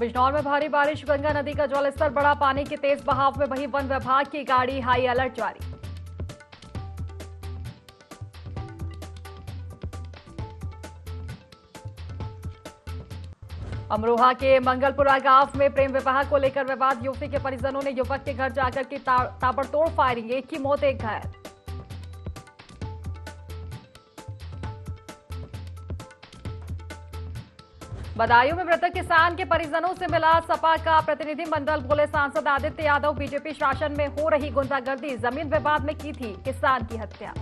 बिजनौर में भारी बारिश, गंगा नदी का जलस्तर बढ़ा, पानी के तेज बहाव में वहीं वन विभाग की गाड़ी, हाई अलर्ट जारी। अमरोहा के मंगलपुरा गांव में प्रेम विवाह को लेकर विवाद, युवती के परिजनों ने युवक के घर जाकर की ताबड़तोड़ फायरिंग, एक की मौत एक घायल। बदायूं में मृतक किसान के परिजनों से मिला सपा का प्रतिनिधिमंडल, बोले सांसद आदित्य यादव बीजेपी शासन में हो रही गुंडागर्दी, जमीन विवाद में की थी किसान की हत्या।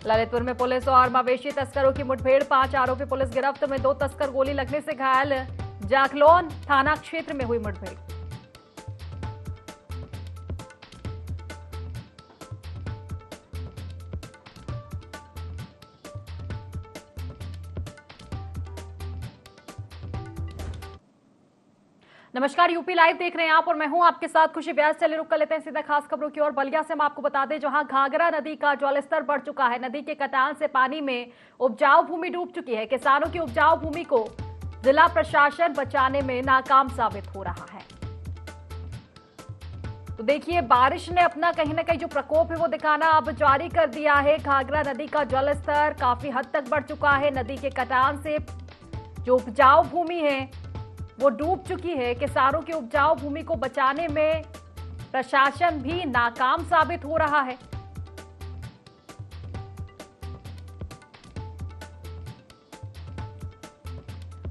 ललितपुर में पुलिस और मवेशी तस्करों की मुठभेड़, 5 आरोपी पुलिस गिरफ्त में, 2 तस्कर गोली लगने से घायल। जाखलोन थाना क्षेत्र में हुई मुठभेड़। नमस्कार, यूपी लाइव देख रहे हैं आप और मैं हूं आपके साथ खुशी व्यास। चलिए रुक कर लेते हैं सीधा खास खबरों की ओर। बलिया से हम आपको बता दें, जहां घाघरा नदी का जलस्तर बढ़ चुका है, नदी के कटान से पानी में उपजाऊ भूमि डूब चुकी है। किसानों की उपजाऊ भूमि को जिला प्रशासन बचाने में नाकाम साबित हो रहा है। तो देखिए, बारिश ने अपना कहीं ना कहीं जो प्रकोप है वो दिखाना अब जारी कर दिया है। घाघरा नदी का जलस्तर काफी हद तक बढ़ चुका है। नदी के कटान से जो उपजाऊ भूमि है वो डूब चुकी है। किसानों की उपजाऊ भूमि को बचाने में प्रशासन भी नाकाम साबित हो रहा है।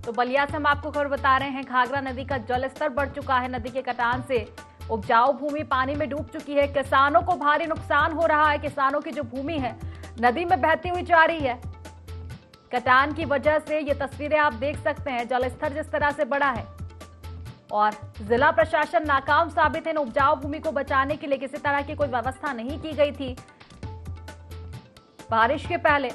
तो बलिया से हम आपको खबर बता रहे हैं, घाघरा नदी का जलस्तर बढ़ चुका है। नदी के कटान से उपजाऊ भूमि पानी में डूब चुकी है। किसानों को भारी नुकसान हो रहा है। किसानों की जो भूमि है नदी में बहती हुई जा रही है। कटान की वजह से ये तस्वीरें आप देख सकते हैं, जलस्तर जिस तरह से बढ़ा है और जिला प्रशासन नाकाम साबित है। उपजाऊ भूमि को बचाने के लिए किसी तरह की कोई व्यवस्था नहीं की गई थी बारिश के पहले,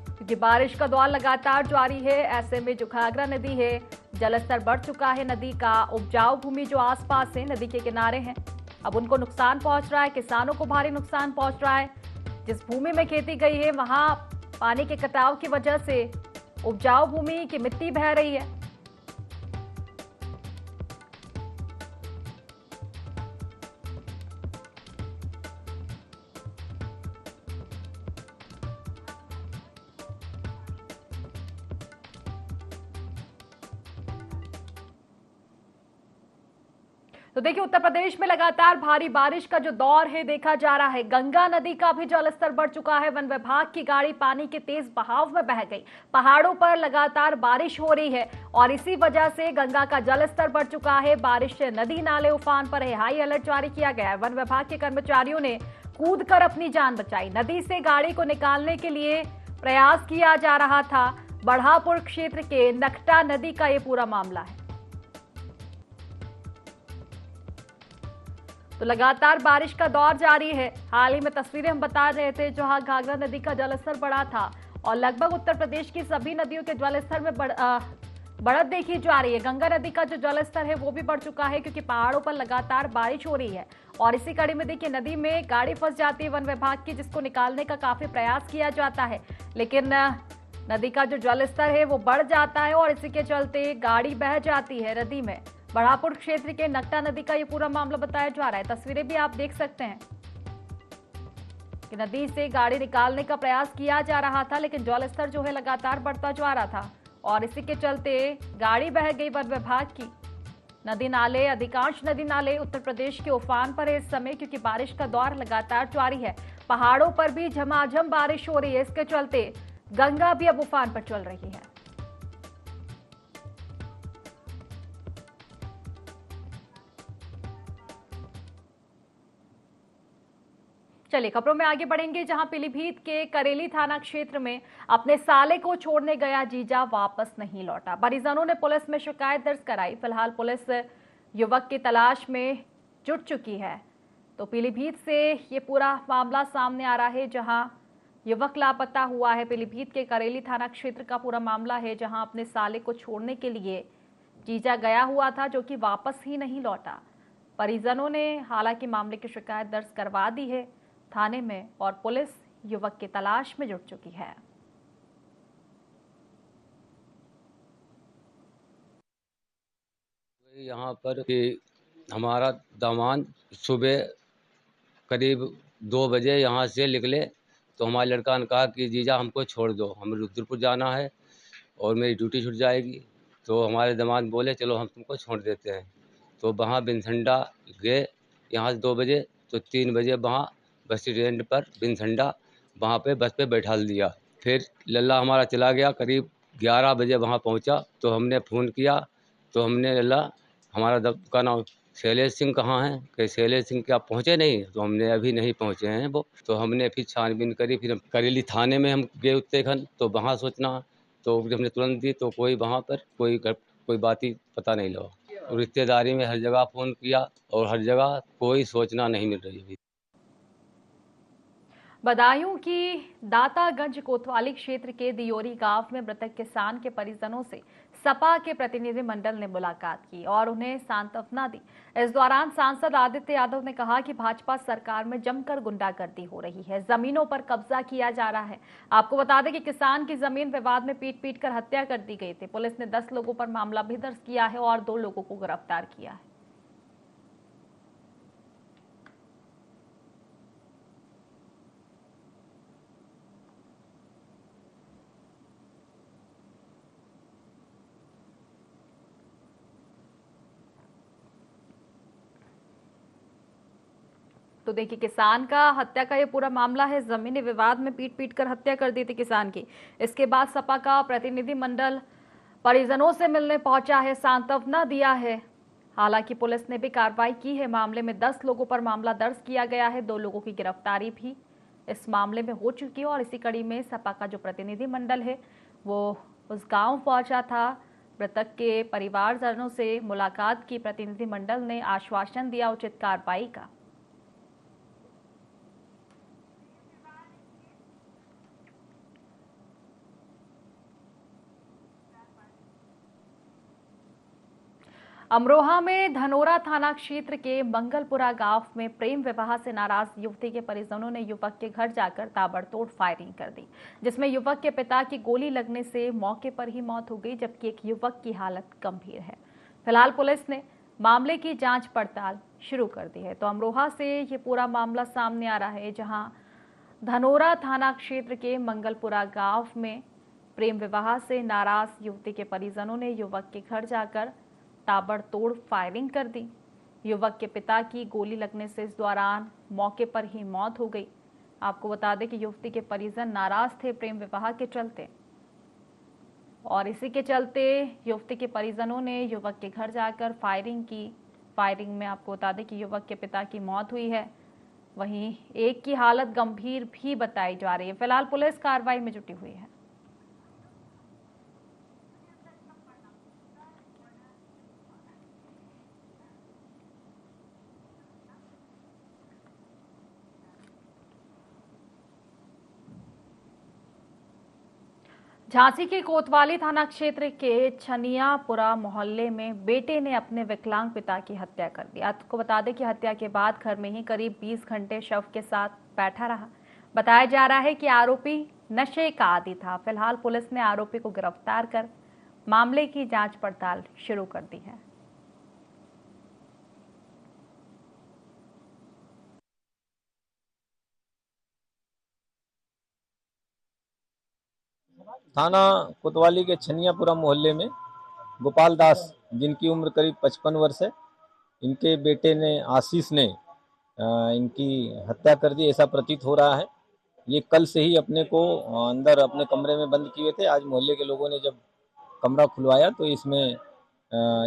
क्योंकि बारिश का दौर लगातार जारी है। ऐसे में जो घाघरा नदी है, जलस्तर बढ़ चुका है। नदी का उपजाऊ भूमि जो आसपास है, नदी के किनारे हैं, अब उनको नुकसान पहुंच रहा है। किसानों को भारी नुकसान पहुंच रहा है। जिस भूमि में खेती गई है वहां पानी के कटाव की वजह से उपजाऊ भूमि की मिट्टी बह रही है। तो देखिए, उत्तर प्रदेश में लगातार भारी बारिश का जो दौर है देखा जा रहा है। गंगा नदी का भी जलस्तर बढ़ चुका है। वन विभाग की गाड़ी पानी के तेज बहाव में बह गई। पहाड़ों पर लगातार बारिश हो रही है और इसी वजह से गंगा का जलस्तर बढ़ चुका है। बारिश से नदी नाले उफान पर है। हाई अलर्ट जारी किया गया है। वन विभाग के कर्मचारियों ने कूदकर अपनी जान बचाई। नदी से गाड़ी को निकालने के लिए प्रयास किया जा रहा था। बढ़ापुर क्षेत्र के नकटा नदी का ये पूरा मामला है। तो लगातार बारिश का दौर जारी है। हाल ही में तस्वीरें हम बता रहे थे, जहां घाघरा नदी का जलस्तर बढ़ा था और लगभग उत्तर प्रदेश की सभी नदियों के जलस्तर में बढ़त देखी जा रही है। गंगा नदी का जो जलस्तर है वो भी बढ़ चुका है, क्योंकि पहाड़ों पर लगातार बारिश हो रही है और इसी कड़ी में देखिए, नदी में गाड़ी फंस जाती है वन विभाग की, जिसको निकालने का काफी प्रयास किया जाता है, लेकिन नदी का जो जलस्तर है वो बढ़ जाता है और इसी के चलते गाड़ी बह जाती है नदी में। बढ़ापुर क्षेत्र के नकटा नदी का ये पूरा मामला बताया जा रहा है। तस्वीरें भी आप देख सकते हैं कि नदी से गाड़ी निकालने का प्रयास किया जा रहा था, लेकिन जलस्तर जो है लगातार बढ़ता जा रहा था और इसी के चलते गाड़ी बह गई वन विभाग की। नदी नाले, अधिकांश नदी नाले उत्तर प्रदेश के उफान पर है इस समय, क्योंकि बारिश का दौर लगातार जारी है। पहाड़ों पर भी झमाझम बारिश हो रही है। इसके चलते गंगा भी अब उफान पर चल रही है। चलिए खबरों में आगे बढ़ेंगे, जहां पीलीभीत के करेली थाना क्षेत्र में अपने साले को छोड़ने गया जीजा वापस नहीं लौटा। परिजनों ने पुलिस में शिकायत दर्ज कराई। फिलहाल पुलिस युवक की तलाश में जुट चुकी है। तो पीलीभीत से ये पूरा मामला सामने आ रहा है, जहां युवक लापता हुआ है। पीलीभीत के करेली थाना क्षेत्र का पूरा मामला है, जहां अपने साले को छोड़ने के लिए जीजा गया हुआ था, जो कि वापस ही नहीं लौटा। परिजनों ने हालांकि मामले की शिकायत दर्ज करवा दी है थाने में और पुलिस युवक की तलाश में जुट चुकी है। यहाँ पर कि हमारा दामाद सुबह करीब 2 बजे यहाँ से निकले तो हमारे लड़का ने कहा कि जीजा हमको छोड़ दो, हमें रुद्रपुर जाना है और मेरी ड्यूटी छूट जाएगी। तो हमारे दामाद बोले चलो हम तुमको छोड़ देते हैं। तो वहाँ बिनसंडा गए यहाँ से 2 बजे, तो 3 बजे वहाँ बस स्टैंड पर बिनसंडा वहाँ पे बस पे बैठा दिया। फिर लल्ला हमारा चला गया, करीब 11 बजे वहाँ पहुँचा तो हमने फ़ोन किया तो हमने लल्ला हमारा का नाम शैलेश सिंह कहाँ हैं, कि शैलेश सिंह क्या पहुँचे नहीं? तो हमने अभी नहीं पहुँचे हैं वो। तो हमने फिर छानबीन करी, फिर करेली थाने में हम गए उत्तराखंड, तो वहाँ सूचना तो हमने तुरंत दी तो कोई वहाँ पर कोई बात ही पता नहीं लगा। और रिश्तेदारी में हर जगह फ़ोन किया और हर जगह कोई सूचना नहीं मिल रही अभी। बदायूं की दातागंज कोतवाली क्षेत्र के दियोरी गांव में मृतक किसान के परिजनों से सपा के प्रतिनिधि मंडल ने मुलाकात की और उन्हें सांत्वना दी। इस दौरान सांसद आदित्य यादव ने कहा कि भाजपा सरकार में जमकर गुंडागर्दी हो रही है, जमीनों पर कब्जा किया जा रहा है। आपको बता दें कि किसान की जमीन विवाद में पीट कर हत्या कर दी गई थी। पुलिस ने 10 लोगों पर मामला भी दर्ज किया है और 2 लोगों को गिरफ्तार किया है। तो देखिए, किसान का हत्या का ये पूरा मामला है। जमीनी विवाद में पीट कर हत्या कर दी थी किसान की। इसके बाद सपा का प्रतिनिधि मंडल परिजनों से मिलने पहुंचा है, सांत्वना दिया है। हालांकि पुलिस ने भी कार्रवाई की है। मामले में 10 लोगों पर मामला दर्ज किया गया है। 2 लोगों की गिरफ्तारी भी इस मामले में हो चुकी है। और इसी कड़ी में सपा का जो प्रतिनिधि मंडल है वो उस गांव पहुंचा था। मृतक के परिवारजनों से मुलाकात की प्रतिनिधि मंडल ने, आश्वासन दिया उचित कार्रवाई का। अमरोहा में धनोरा थाना क्षेत्र के मंगलपुरा गांव में प्रेम विवाह से नाराज युवती के परिजनों ने युवक के घर जाकर ताबड़तोड़ फायरिंग कर दी, जिसमें युवक के पिता की गोली लगने से मौके पर ही मौत हो गई, जबकि एक युवक की हालत गंभीर है। फिलहाल पुलिस ने मामले की जांच पड़ताल शुरू कर दी है। तो अमरोहा से ये पूरा मामला सामने आ रहा है, जहां धनोरा थाना क्षेत्र के मंगलपुरा गांव में प्रेम विवाह से नाराज युवती के परिजनों ने युवक के घर जाकर ताबड़तोड़ फायरिंग कर दी। युवक के पिता की गोली लगने से इस दौरान मौके पर ही मौत हो गई। आपको बता दें कि युवती के परिजन नाराज थे प्रेम विवाह के चलते, और इसी के चलते युवती के परिजनों ने युवक के घर जाकर फायरिंग की। फायरिंग में आपको बता दें कि युवक के पिता की मौत हुई है, वहीं एक की हालत गंभीर भी बताई जा रही है। फिलहाल पुलिस कार्रवाई में जुटी हुई है। झांसी के कोतवाली थाना क्षेत्र के छनियापुरा मोहल्ले में बेटे ने अपने विकलांग पिता की हत्या कर दी। आपको बता दें कि हत्या के बाद घर में ही करीब 20 घंटे शव के साथ बैठा रहा। बताया जा रहा है कि आरोपी नशे का आदी था। फिलहाल पुलिस ने आरोपी को गिरफ्तार कर मामले की जांच पड़ताल शुरू कर दी है। थाना कोतवाली के छनियापुरा मोहल्ले में गोपाल दास, जिनकी उम्र करीब 55 वर्ष है, इनके बेटे ने आशीष ने इनकी हत्या कर दी, ऐसा प्रतीत हो रहा है। ये कल से ही अपने को अंदर अपने कमरे में बंद किए थे। आज मोहल्ले के लोगों ने जब कमरा खुलवाया तो इसमें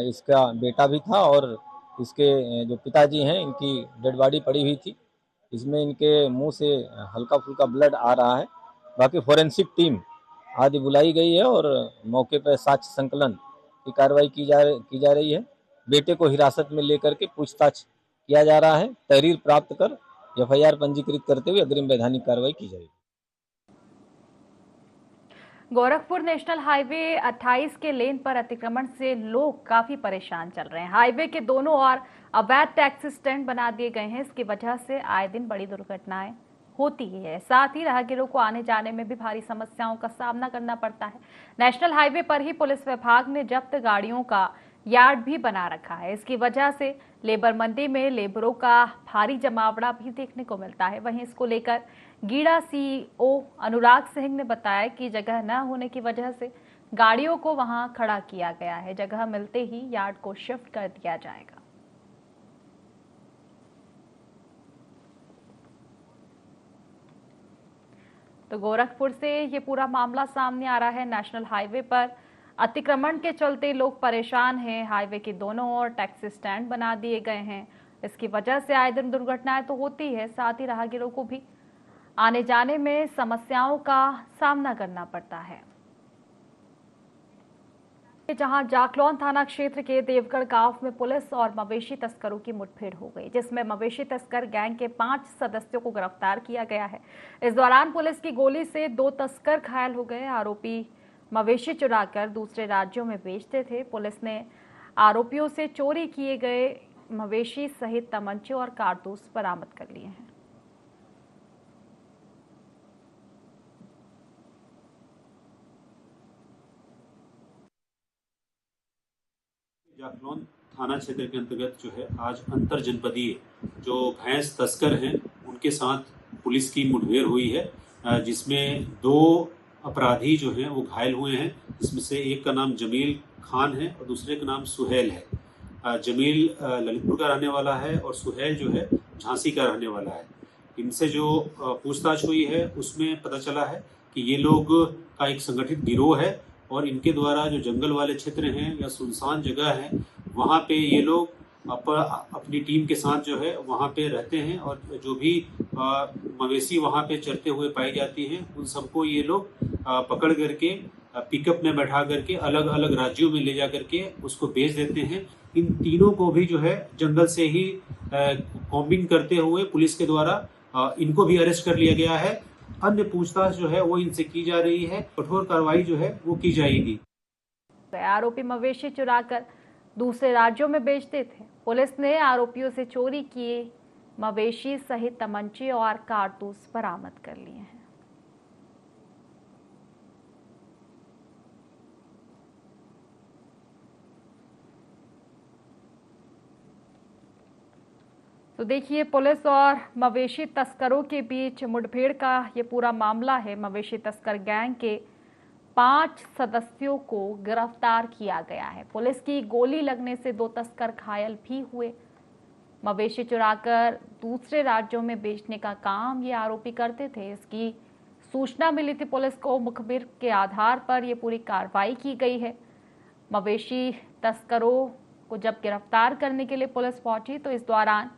इसका बेटा भी था और इसके जो पिताजी हैं इनकी डेड बॉडी पड़ी हुई थी। इसमें इनके मुंह से हल्का फुल्का ब्लड आ रहा है। बाकी फोरेंसिक टीम आदि बुलाई गई है और मौके पर साक्ष्य संकलन की कार्रवाई की जा रही है। बेटे को हिरासत में लेकर के पूछताछ किया जा रहा है। तहरीर प्राप्त कर एफआईआर पंजीकृत करते हुए अग्रिम वैधानिक कार्रवाई की जाएगी। गोरखपुर नेशनल हाईवे 28 के लेन पर अतिक्रमण से लोग काफी परेशान चल रहे हैं। हाईवे के दोनों ओर अवैध टैक्सी स्टैंड बना दिए गए हैं। इसकी वजह से आए दिन बड़ी दुर्घटनाएं होती ही है। साथ ही राहगीरों को आने जाने में भी भारी समस्याओं का सामना करना पड़ता है। नेशनल हाईवे पर ही पुलिस विभाग ने जब्त गाड़ियों का यार्ड भी बना रखा है। इसकी वजह से लेबर मंडी में लेबरों का भारी जमावड़ा भी देखने को मिलता है। वहीं इसको लेकर गीड़ा सीईओ अनुराग सिंह ने बताया कि जगह न होने की वजह से गाड़ियों को वहां खड़ा किया गया है। जगह मिलते ही यार्ड को शिफ्ट कर दिया जाएगा। तो गोरखपुर से ये पूरा मामला सामने आ रहा है। नेशनल हाईवे पर अतिक्रमण के चलते लोग परेशान हैं। हाईवे के दोनों ओर टैक्सी स्टैंड बना दिए गए हैं। इसकी वजह से आए दिन दुर्घटनाएं तो होती है, साथ ही राहगीरों को भी आने जाने में समस्याओं का सामना करना पड़ता है। जहां जाखलौन थाना क्षेत्र के देवगढ़ गांव में पुलिस और मवेशी तस्करों की मुठभेड़ हो गई, जिसमें मवेशी तस्कर गैंग के 5 सदस्यों को गिरफ्तार किया गया है। इस दौरान पुलिस की गोली से 2 तस्कर घायल हो गए। आरोपी मवेशी चुराकर दूसरे राज्यों में बेचते थे। पुलिस ने आरोपियों से चोरी किए गए मवेशी सहित तमंचे और कारतूस बरामद कर लिए हैं। जाखलौन थाना क्षेत्र के अंतर्गत जो है आज अंतर जनपदीय जो भैंस तस्कर हैं उनके साथ पुलिस की मुठभेड़ हुई है, जिसमें 2 अपराधी जो हैं वो घायल हुए हैं। इसमें से एक का नाम जमील खान है और दूसरे का नाम सुहेल है। जमील ललितपुर का रहने वाला है और सुहेल जो है झांसी का रहने वाला है। इनसे जो पूछताछ हुई है उसमें पता चला है कि ये लोग का एक संगठित गिरोह है और इनके द्वारा जो जंगल वाले क्षेत्र हैं या सुनसान जगह है वहाँ पे ये लोग अपनी टीम के साथ जो है वहाँ पे रहते हैं और जो भी मवेशी वहाँ पे चरते हुए पाई जाती हैं उन सबको ये लोग पकड़ करके पिकअप में बैठा करके अलग अलग राज्यों में ले जा करके उसको बेच देते हैं। इन तीनों को भी जो है जंगल से ही कॉम्बिंग करते हुए पुलिस के द्वारा इनको भी अरेस्ट कर लिया गया है। अन्य पूछताछ जो है वो इनसे की जा रही है। कठोर कार्रवाई जो है वो की जाएगी। आरोपी मवेशी चुराकर दूसरे राज्यों में बेचते थे। पुलिस ने आरोपियों से चोरी किए मवेशी सहित तमंचे और कारतूस बरामद कर लिए हैं। तो देखिए, पुलिस और मवेशी तस्करों के बीच मुठभेड़ का ये पूरा मामला है। मवेशी तस्कर गैंग के 5 सदस्यों को गिरफ्तार किया गया है। पुलिस की गोली लगने से 2 तस्कर घायल भी हुए। मवेशी चुराकर दूसरे राज्यों में बेचने का काम ये आरोपी करते थे। इसकी सूचना मिली थी पुलिस को। मुखबिर के आधार पर ये पूरी कार्रवाई की गई है। मवेशी तस्करों को जब गिरफ्तार करने के लिए पुलिस पहुंची तो इस दौरान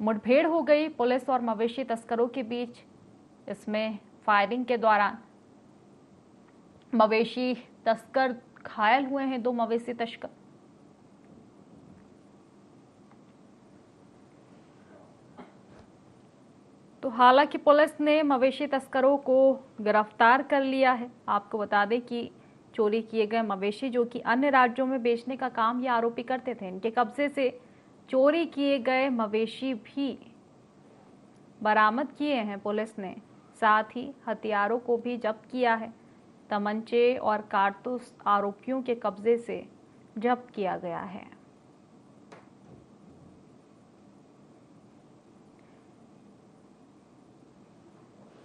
मुठभेड़ हो गई पुलिस और मवेशी तस्करों के बीच। इसमें फायरिंग के दौरान मवेशी तस्कर घायल हुए हैं, 2 मवेशी तस्कर। तो हालांकि पुलिस ने मवेशी तस्करों को गिरफ्तार कर लिया है। आपको बता दें कि चोरी किए गए मवेशी जो कि अन्य राज्यों में बेचने का काम ये आरोपी करते थे, इनके कब्जे से चोरी किए गए मवेशी भी बरामद किए हैं पुलिस ने। साथ ही हथियारों को भी जब्त किया है। तमंचे और कारतूस आरोपियों के कब्जे से जब्त किया गया है।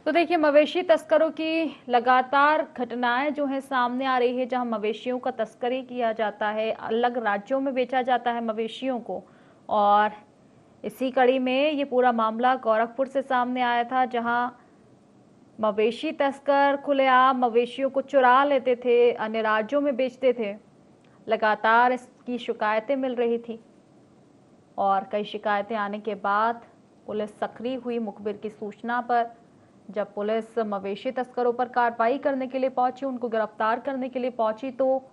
तो देखिए, मवेशी तस्करों की लगातार घटनाएं जो है सामने आ रही है, जहां मवेशियों का तस्करी किया जाता है, अलग राज्यों में बेचा जाता है मवेशियों को। और इसी कड़ी में ये पूरा मामला गोरखपुर से सामने आया था, जहां मवेशी तस्कर खुलेआम मवेशियों को चुरा लेते थे, अन्य राज्यों में बेचते थे। लगातार इसकी शिकायतें मिल रही थी और कई शिकायतें आने के बाद पुलिस सक्रिय हुई। मुखबिर की सूचना पर जब पुलिस मवेशी तस्करों पर कार्रवाई करने के लिए पहुंची, उनको गिरफ्तार करने के लिए पहुंची, तो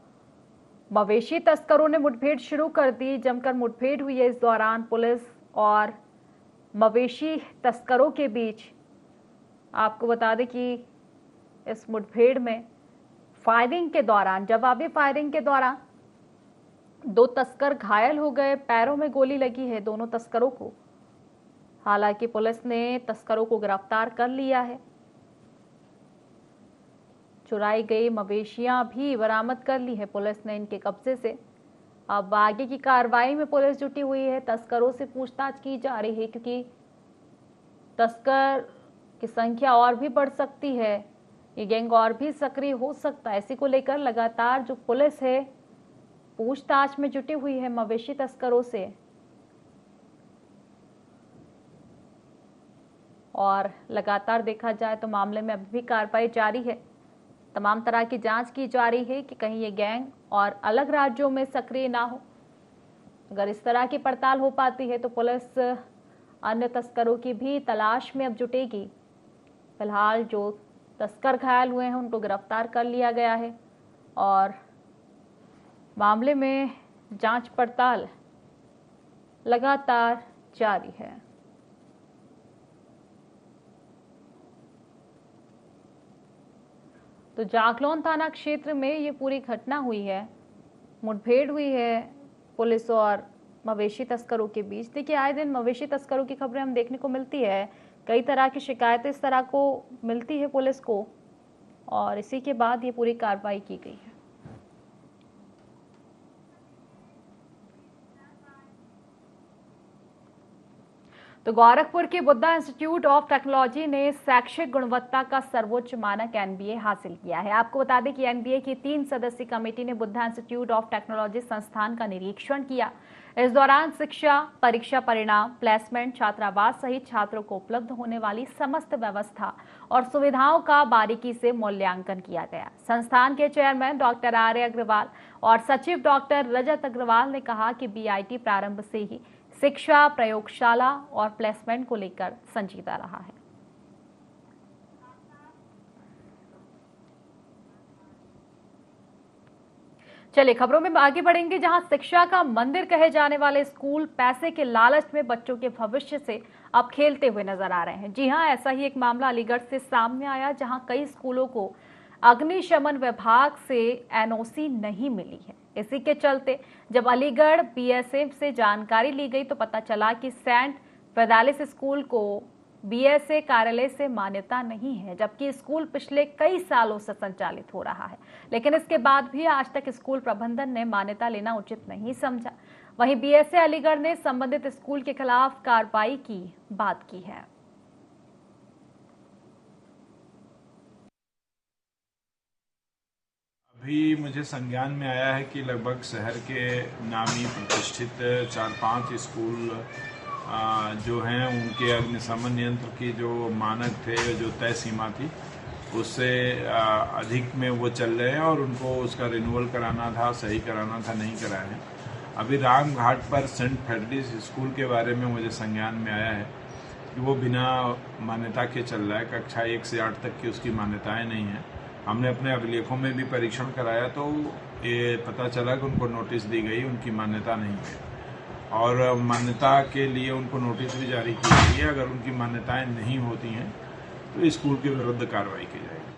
मवेशी तस्करों ने मुठभेड़ शुरू कर दी। जमकर मुठभेड़ हुई है। इस दौरान पुलिस और मवेशी तस्करों के बीच आपको बता दें कि इस मुठभेड़ में फायरिंग के दौरान, जवाबी फायरिंग के दौरान 2 तस्कर घायल हो गए, पैरों में गोली लगी है दोनों तस्करों को। हालांकि पुलिस ने तस्करों को गिरफ्तार कर लिया है। चुराई गई मवेशियां भी बरामद कर ली है पुलिस ने इनके कब्जे से। अब आगे की कार्रवाई में पुलिस जुटी हुई है। तस्करों से पूछताछ की जा रही है क्योंकि तस्कर की संख्या और भी बढ़ सकती है, ये गैंग और भी सक्रिय हो सकता है। इसी को लेकर लगातार जो पुलिस है पूछताछ में जुटी हुई है मवेशी तस्करों से और लगातार देखा जाए तो मामले में अभी भी कार्रवाई जारी है। तमाम तरह की जांच की जा रही है कि कहीं ये गैंग और अलग राज्यों में सक्रिय ना हो। अगर इस तरह की पड़ताल हो पाती है तो पुलिस अन्य तस्करों की भी तलाश में अब जुटेगी। फिलहाल जो तस्कर घायल हुए हैं उनको गिरफ्तार कर लिया गया है और मामले में जांच पड़ताल लगातार जारी है। तो जागलौन थाना क्षेत्र में ये पूरी घटना हुई है, मुठभेड़ हुई है पुलिस और मवेशी तस्करों के बीच। देखिए आए दिन मवेशी तस्करों की खबरें हम देखने को मिलती है, कई तरह की शिकायतें इस तरह को मिलती है पुलिस को और इसी के बाद ये पूरी कार्रवाई की गई है। तो गोरखपुर के बुद्धा इंस्टीट्यूट ऑफ टेक्नोलॉजी ने शैक्षिक गुणवत्ता का सर्वोच्च मानक एनबीए हासिल किया है। आपको बता दें कि एनबीए की 3 सदस्यीय कमेटी ने बुद्धा इंस्टीट्यूट ऑफ टेक्नोलॉजी संस्थान का निरीक्षण किया। इस दौरान शिक्षा, परीक्षा परिणाम, प्लेसमेंट, छात्रावास सहित छात्रों को उपलब्ध होने वाली समस्त व्यवस्था और सुविधाओं का बारीकी से मूल्यांकन किया गया। संस्थान के चेयरमैन डॉक्टर आर्य अग्रवाल और सचिव डॉक्टर रजत अग्रवाल ने कहा कि बीआईटी प्रारंभ से ही शिक्षा, प्रयोगशाला और प्लेसमेंट को लेकर संजीदा रहा है। चलिए खबरों में आगे बढ़ेंगे, जहां शिक्षा का मंदिर कहे जाने वाले स्कूल पैसे के लालच में बच्चों के भविष्य से अब खेलते हुए नजर आ रहे हैं। जी हां, ऐसा ही एक मामला अलीगढ़ से सामने आया, जहां कई स्कूलों को अग्निशमन विभाग से एनओसी नहीं मिली है। इसी के चलते जब अलीगढ़ बीएसएफ से जानकारी ली गई तो पता चला कि सेंट फिडेलिस स्कूल को बीएसए कार्यालय से मान्यता नहीं है, जबकि स्कूल पिछले कई सालों से संचालित हो रहा है। लेकिन इसके बाद भी आज तक स्कूल प्रबंधन ने मान्यता लेना उचित नहीं समझा। वहीं बीएसए अलीगढ़ ने संबंधित स्कूल के खिलाफ कार्रवाई की बात की है। अभी मुझे संज्ञान में आया है कि लगभग शहर के नामी प्रतिष्ठित 4-5 स्कूल जो हैं उनके अग्निशमन यंत्र की जो मानक थे, जो तय सीमा थी, उससे अधिक में वो चल रहे हैं और उनको उसका रिन्यूअल कराना था, सही कराना था, नहीं कराया है। अभी राम घाट पर सेंट फेडरिस स्कूल के बारे में मुझे संज्ञान में आया है कि वो बिना मान्यता के चल रहा है। कक्षा 1 से 8 तक की उसकी मान्यताएं नहीं हैं। हमने अपने अभिलेखों में भी परीक्षण कराया तो ये पता चला कि उनको नोटिस दी गई, उनकी मान्यता नहीं है और मान्यता के लिए उनको नोटिस भी जारी की गई है। अगर उनकी मान्यताएं नहीं होती हैं तो स्कूल के विरुद्ध कार्रवाई की जाएगी।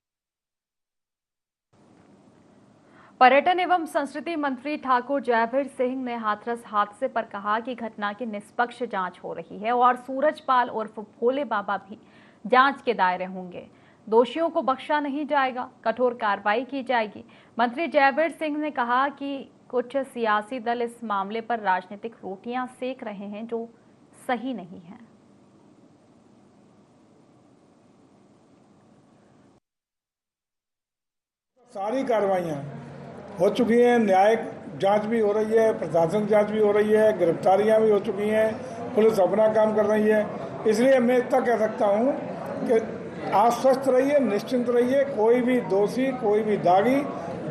पर्यटन एवं संस्कृति मंत्री ठाकुर जयवीर सिंह ने हाथरस हादसे पर कहा कि घटना की निष्पक्ष जांच हो रही है और सूरजपाल उर्फ भोले बाबा भी जांच के दायरे होंगे। दोषियों को बख्शा नहीं जाएगा, कठोर कार्रवाई की जाएगी। मंत्री जयवीर सिंह ने कहा कि कुछ सियासी दल इस मामले पर राजनीतिक रोटियां सेक रहे हैं जो सही नहीं है। सारी कार्रवाइयां हो चुकी हैं, न्यायिक जांच भी हो रही है, प्रशासनिक जांच भी हो रही है, गिरफ्तारियां भी हो चुकी हैं, पुलिस अपना काम कर रही है। इसलिए मैं इतना कह सकता हूं कि आश्वस्त रहिए, निश्चिंत रहिए, कोई भी दोषी, कोई भी दागी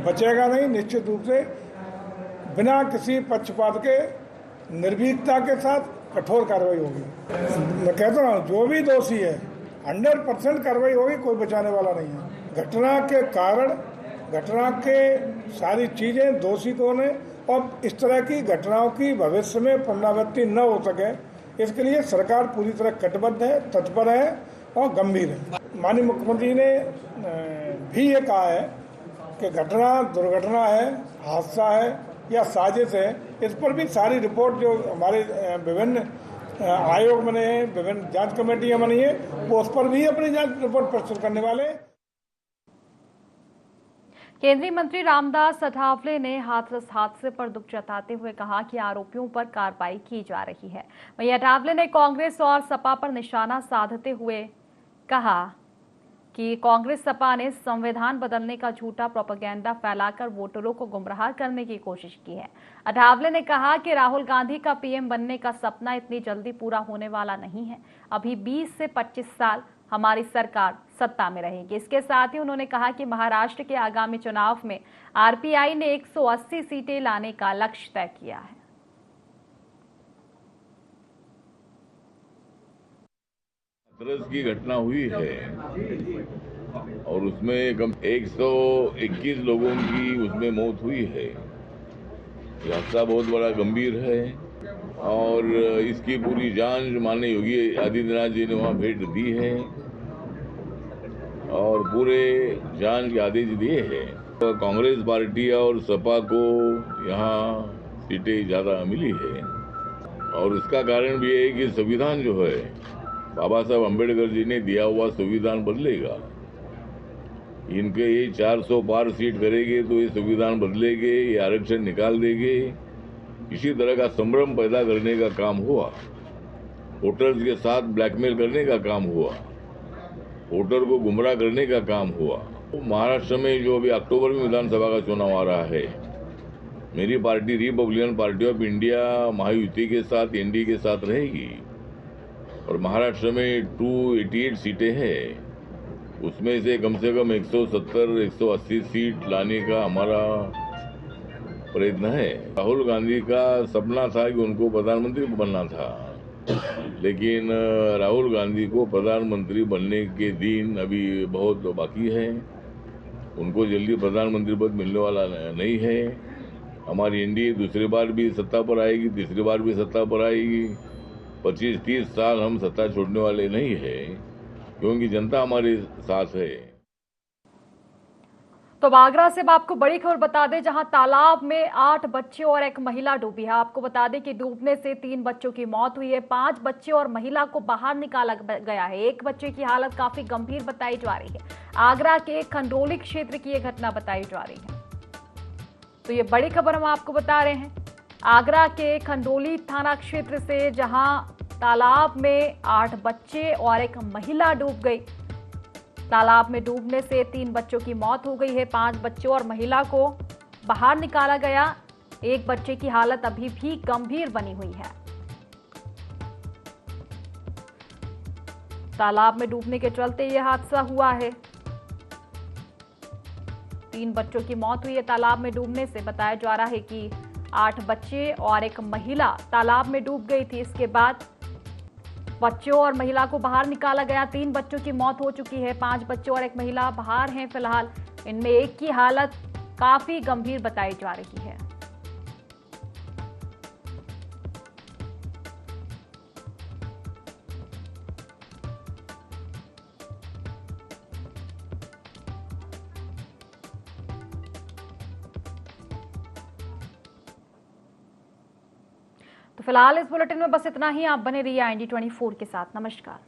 बचेगा नहीं। निश्चित रूप से बिना किसी पक्षपात के निर्भीकता के साथ कठोर कार्रवाई होगी। मैं कहता हूँ जो भी दोषी है 100% कार्रवाई होगी, कोई बचाने वाला नहीं है। घटना के कारण, घटना के सारी चीजें दोषी कौन है और इस तरह की घटनाओं की भविष्य में पुनरावृत्ति न हो सके, इसके लिए सरकार पूरी तरह कटिबद्ध है, तत्पर है और गंभीर है। माननीय मुख्यमंत्री ने भी ये कहा है कि घटना दुर्घटना है, हादसा है या साजिश है, इस पर भी सारी रिपोर्ट जो हमारे विभिन्न आयोग बने हैं, विभिन्न जांच कमेटियां बनी है, वो उस पर भी अपनी जांच रिपोर्ट प्रस्तुत करने वाले हैं। केंद्रीय मंत्री रामदास अठावले ने हाथरस हादसे पर दुख जताते हुए कहा कि आरोपियों पर कार्रवाई की जा रही है। वहीं अठावले ने कांग्रेस और सपा पर निशाना साधते हुए कहा कि कांग्रेस सपा ने संविधान बदलने का झूठा प्रोपेगेंडा फैलाकर वोटरों को गुमराह करने की कोशिश की है। अठावले ने कहा कि राहुल गांधी का पीएम बनने का सपना इतनी जल्दी पूरा होने वाला नहीं है। अभी 20 से 25 साल हमारी सरकार सत्ता में रहेगी। इसके साथ ही उन्होंने कहा कि महाराष्ट्र के आगामी चुनाव में आरपीआई ने 180 सीटें लाने का लक्ष्य तय किया है। हाथरस की घटना हुई है और उसमें कम 121 लोगों की उसमें मौत हुई है। यह हादसा बहुत बड़ा गंभीर है और इसकी पूरी जांच माननीय योगी आदित्यनाथ जी ने वहां भेज दी है और पूरे जांच के आदेश दिए हैं। तो कांग्रेस पार्टी और सपा को यहाँ सीटें ज़्यादा मिली है और इसका कारण भी है कि संविधान जो है बाबा साहब अम्बेडकर जी ने दिया हुआ संविधान बदलेगा। इनके ये 400 पार सीट करेंगे तो ये संविधान बदलेंगे, ये आरक्षण निकाल देंगे। इसी तरह का संभ्रम पैदा करने का काम हुआ, वोटर्स के साथ ब्लैकमेल करने का काम हुआ, वोटर को गुमराह करने का काम हुआ। तो महाराष्ट्र में जो अभी अक्टूबर में विधानसभा का चुनाव आ रहा है, मेरी party Republican party of India Mahayuti के साथ एनडीए के साथ रहेगी और महाराष्ट्र में 288 सीटें हैं। उसमें से कम 170-180 सीट लाने का हमारा प्रयत्न है। राहुल गांधी का सपना था कि उनको प्रधानमंत्री बनना था, लेकिन राहुल गांधी को प्रधानमंत्री बनने के दिन अभी बहुत बाकी है। उनको जल्दी प्रधानमंत्री पद मिलने वाला नहीं है। हमारी एनडीए दूसरी बार भी सत्ता पर आएगी, तीसरी बार भी सत्ता पर आएगी। 25-30 साल हम सत्ता छोड़ने वाले नहीं है, क्योंकि जनता हमारे साथ है। तो आगरा से आपको बड़ी खबर बता दें, जहां तालाब में 8 बच्चे और एक महिला डूबी है। आपको बता दें कि डूबने से 3 बच्चों की मौत हुई है, 5 बच्चे और महिला को बाहर निकाला गया है। एक बच्चे की हालत काफी गंभीर बताई जा रही है। आगरा के खंडोली क्षेत्र की यह घटना बताई जा रही है। तो ये बड़ी खबर हम आपको बता रहे हैं आगरा के खंडोली थाना क्षेत्र से, जहां तालाब में 8 बच्चे और एक महिला डूब गई। तालाब में डूबने से 3 बच्चों की मौत हो गई है, 5 बच्चों और महिला को बाहर निकाला गया। एक बच्चे की हालत अभी भी गंभीर बनी हुई है। तालाब में डूबने के चलते यह हादसा हुआ है। 3 बच्चों की मौत हुई है तालाब में डूबने से। बताया जा रहा है कि 8 बच्चे और एक महिला तालाब में डूब गई थी। इसके बाद बच्चों और महिला को बाहर निकाला गया। 3 बच्चों की मौत हो चुकी है, 5 बच्चे और एक महिला बाहर हैं फिलहाल। इनमें एक की हालत काफी गंभीर बताई जा रही है। तो फिलहाल इस बुलेटिन में बस इतना ही। आप बने रहिए IND24 के साथ। नमस्कार।